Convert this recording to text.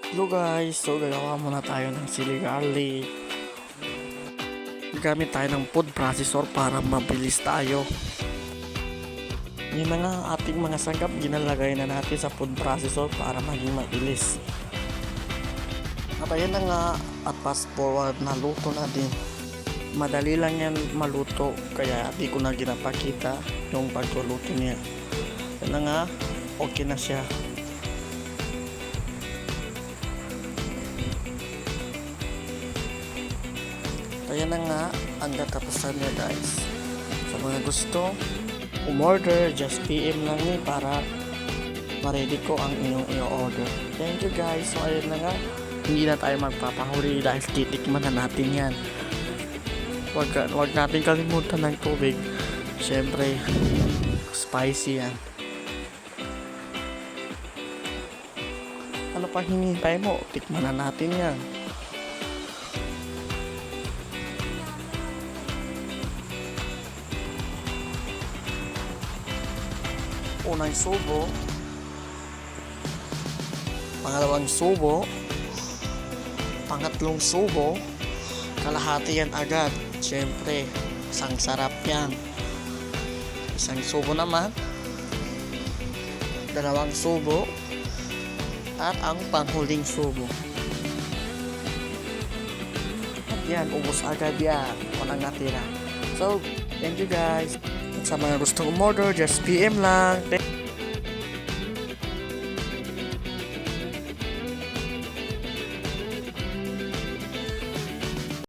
Hello guys, so gagawa muna tayo ng sili garlic. Gamit tayo ng food processor para mabilis tayo. Yung mga ating mga sangkap ginalagay na natin sa food processor para maging mabilis. At ayan na nga, at fast forward na luto na din. Madali lang yan maluto, kaya di ko na ginapakita yung pagluluto niya. Yan na nga, okay na siya. Ayan na nga ang katapusan niya guys. Sa mga gusto umorder, just PM lang ni para ma-ready ko ang inyong i-order. Thank you guys. So ayan na nga, hindi na tayo magpapahuli dahil titikman na natin yan. Wag natin kalimutan ng tubig. Siyempre spicy yan. Ano pang hinihintay mo? Tikman na natin yan. Unang subo, pangalawang subo, pangatlong subo, kalahati yan agad. Siyempre, isang sarap yan. Isang subo naman, dalawang subo, at ang panghuling subo. At yan, ubos agad yan. Walang natira. So, thank you guys. Sa mga gustong umorder, just PM lang.